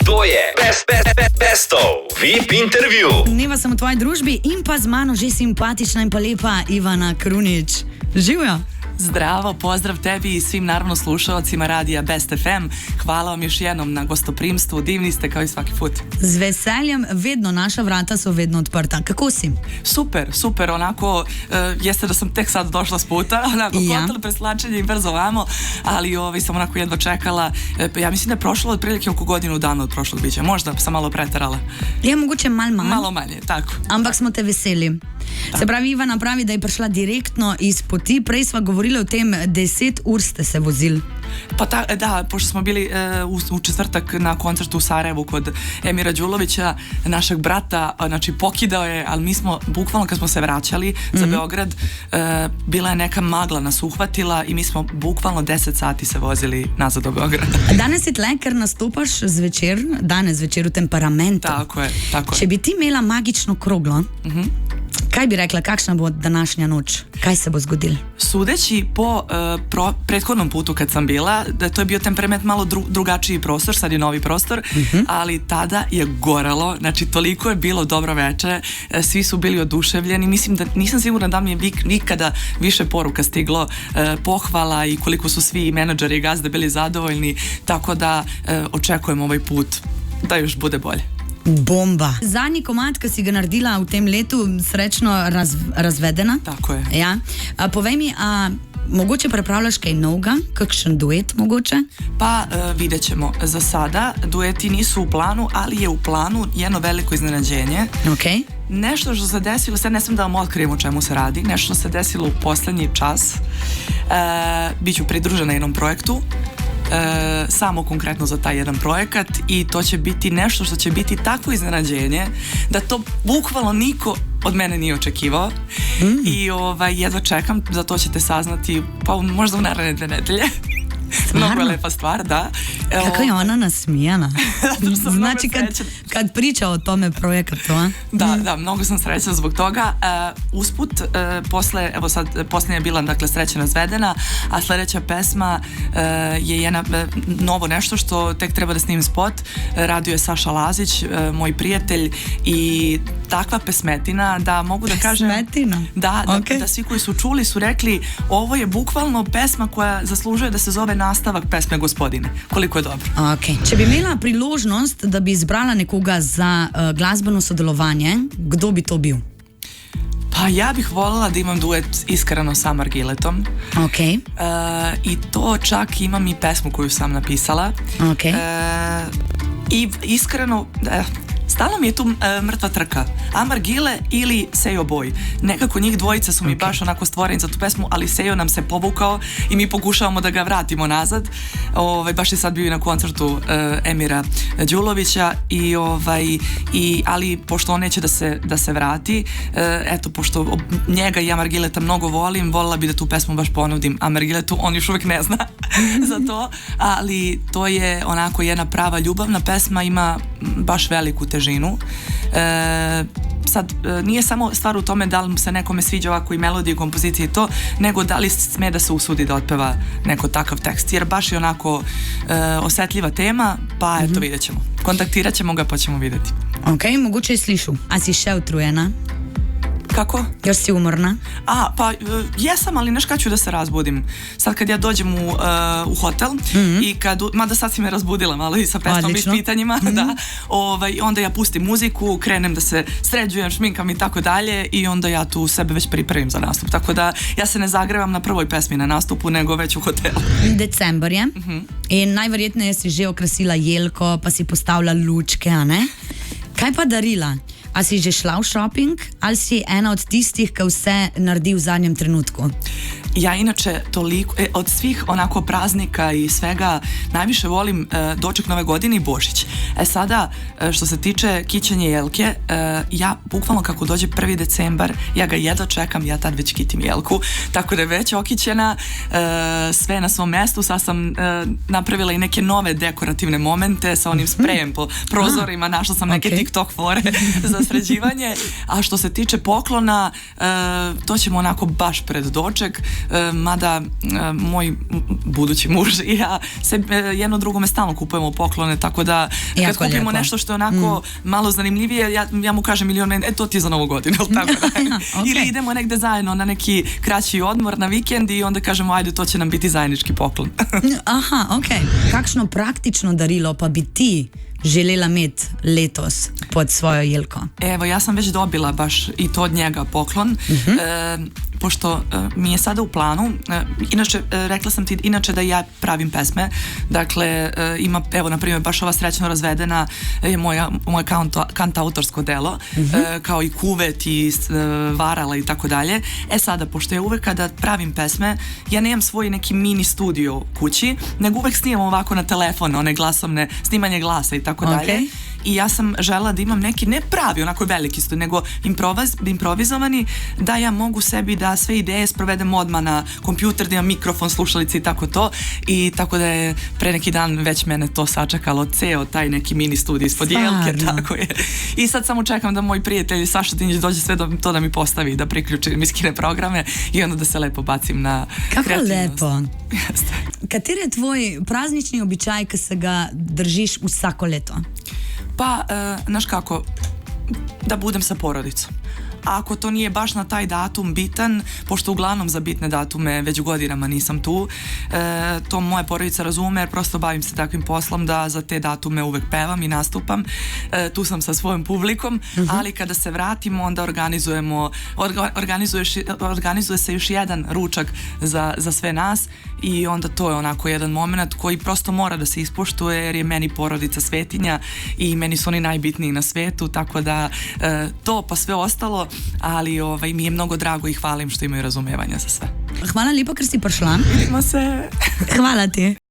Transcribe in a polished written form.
To je Bestov VIP intervju. Dneva sem v tvoji družbi in pa z mano že simpatična in pa lepa Ivana Krunić. Živijo! Zdravo, pozdrav tebi i svim naravno slušalcima radija Best FM. Hvala vam još jednom na gostoprimstvu, divni ste kao i svaki put. Z veseljem, vedno, naša vrata su vedno odprta. Kako si? Super, onako, jeste da sam tek sad došla s puta, onako, kontal preslačenje i brzo vamo, ali sam onako jedva čekala, ja mislim da je prošlo otprilike oko godinu dana od prošlog bića, možda sam malo preterala. Je mogoče malo manje, tako. Ampak smo te veseli. Tak. Se pravi, Ivana pravi, da je prišla direktno iz poti. Prej sva govorili o tem, 10 ur ste se vozili. Pa da, pošto smo bili u četvrtak na koncertu u Sarajevu kod Emira Đulovića, našeg brata, znači pokidao je, ali mi smo bukvalno kad smo se vraćali za Beograd, bila je neka magla nas uhvatila i mi smo bukvalno 10 sati se vozili nazad do Beograda. Danes si tle, ker nastopaš danes zvečer v Temperamentu. Tako je. Če bi ti imela magično kroglo, kaj bi rekla, kakšna bo današnja noč? Kaj se bo zgodilo? Sudeći po prethodnom putu kad sam bila, da to je bio Temperament malo drugačiji prostor, sad je novi prostor, ali tada je goralo, znači toliko je bilo dobro veče, svi su bili oduševljeni, mislim da nisam sigurna da mi je nikada više poruka stiglo, pohvala i koliko su svi menadžeri i gazde bili zadovoljni, tako da očekujem ovaj put da još bude bolje. Bomba. Zadnji komad, ki si ga naredila v tem letu, srečno razvedena. Tako je. Ja. Povej mi, mogoče pripravljaš kaj novega, kakšen duet mogoče? Pa vidjet ćemo. Za sada dueti nisu u planu, ali je u planu jedno veliko iznenađenje. Okay. Nešto što se desilo, sad ne sam da vam otkrijem o čemu se radi, nešto što se desilo u posljednji čas. Biću pridružena jednom projektu. Samo konkretno za taj jedan projekat i to će biti nešto što će biti takvo iznenađenje da to bukvalno niko od mene nije očekivao i jedva čekam, za to ćete saznati pa možda u naredne 2 nedelje. Mnogo je lepa stvar, da. Kako je ona nasmijana. Znači kad priča o tome projekatu, a? Da, mnogo sam srećna zbog toga. Usput, posljednja je bila, dakle, Sreća razvedena, a sljedeća pesma je jedna novo nešto što tek treba da snimim spot. Radio je Saša Lazić, moj prijatelj, i takva pesmetina da mogu da kažem... Pesmetina? Da svi koji su čuli su rekli, ovo je bukvalno pesma koja zaslužuje da se zove nastavak pesme Gospodine. Koliko je dobro. Okay. Če bi imela priložnost, da bi izbrala nekoga za glasbeno sodelovanje, kdo bi to bil? Pa ja bih voljela da imam duet iskreno sa Margiletom. Okay. I to čak imam i pesmu koju sam napisala. Okay. I iskreno... Stalno mi je tu mrtva trka. Amar Gile ili Sejo Boj. Nekako njih dvojica su mi baš onako stvoreni za tu pesmu, ali Sejo nam se povukao i mi pokušavamo da ga vratimo nazad. Baš je sad bio i na koncertu Emira Đulovića ali pošto on neće da se vrati, eto, pošto njega i Amar Gileta mnogo voljela bi da tu pesmu baš ponudim Amar Giletu, on još uvijek ne zna za to, ali to je onako jedna prava ljubavna pesma, ima baš veliku težinu. Sad, nije samo stvar u tome da li se nekome sviđa ovako i melodija i kompozicija i to, nego da li sme da se usudi da otpeva neko takav tekst, jer baš je onako osetljiva tema, pa eto, vidjet ćemo. Kontaktirat ćemo ga pa ćemo vidjeti. Ok, mogoče je slišu. A si še utrujena? Kako? Još si umorna? Pa jesam, ali neš kad ću da se razbudim. Sad kad ja dođem u hotel i mada sad si me razbudila malo i sa pesmom i s pitanjima, da, onda ja pustim muziku, krenem da se sređujem, šminkam i tako dalje i onda ja tu sebe već pripremim za nastup. Tako da ja se ne zagrevam na prvoj pesmi na nastupu, nego već u hotelu. December je in najverjetneje si že okrasila jelko, pa si postavila lučke, a ne? Kaj pa darila? A si že šla v shopping ali si ena od tistih, ki vse naredi v zadnjem trenutku? Ja inače toliko, od svih onako praznika i svega najviše volim doček Nove godine i Božić. Sada, što se tiče kićenja jelke, ja bukvalno kako dođe 1. decembar, ja ga jedva čekam, ja tad već kitim jelku, tako da je već okićena, sve na svom mestu. Sad sam napravila i neke nove dekorativne momente sa onim sprejem po prozorima, našla sam neke TikTok fore za sređivanje. A što se tiče poklona, to ćemo onako baš pred doček. mada moj budući muž i ja se jedno drugome stalno kupujemo poklone, tako da kad Jako kupimo lijepo. nešto što je onako malo zanimljivije, ja mu kažem milion, to ti je za Novu godinu, ili tako da. Okay. Ili idemo negde zajedno na neki kraći odmor na vikend i onda kažemo ajde, to će nam biti zajednički poklon. Aha, ok. Kakšno praktično darilo pa bi ti želela imeti letos pod svojo jelko? Evo, ja sam već dobila baš i to od njega poklon, pošto mi je sada u planu, inače, rekla sam ti inače da ja pravim pesme, dakle, ima, evo, na primjer, baš ova Srećno razvedena je moje kantautorsko delo, kao i Kuvet i Varala i tako dalje. Sada, pošto ja uvek kada pravim pesme, ja nemam svoj neki mini studio kući, nego uvek snimam ovako na telefon, one glasovne, snimanje glasa i tako dalje. I ja sam želela da imam neki, ne pravi, onako veliki studio, nego improvizovani, da ja mogu sebi da sve ideje sprovedem odmah na kompjuter, da imam mikrofon, slušalice i tako to. I tako da je pre neki dan već mene to sačekalo, ceo taj neki mini studij ispod jelke, tako je. I sad samo čekam da moj prijatelj Saša Dinjić dođe sve to da mi postavi, da priključi mi skine programe i onda da se lepo bacim na kreativnost. Kako lepo. Kateri je tvoj praznični običaj, ki se ga držiš vsako leto? Pa, znaš kako, da budem sa porodicom. A ako to nije baš na taj datum bitan, pošto uglavnom za bitne datume već godinama nisam tu, to moja porodica razume, jer prosto bavim se takvim poslom da za te datume uvek pevam i nastupam. Tu sam sa svojom publikom, ali kada se vratimo onda organizuje se još jedan ručak za sve nas i onda to je onako jedan moment koji prosto mora da se ispoštuje, jer je meni porodica svetinja i meni su oni najbitniji na svetu, tako da to pa sve ostalo, ali mi je mnogo drago i hvalim što imaju razumevanja za sve. Hvala lepo, ker si prišla. Vidimo se. Hvala ti.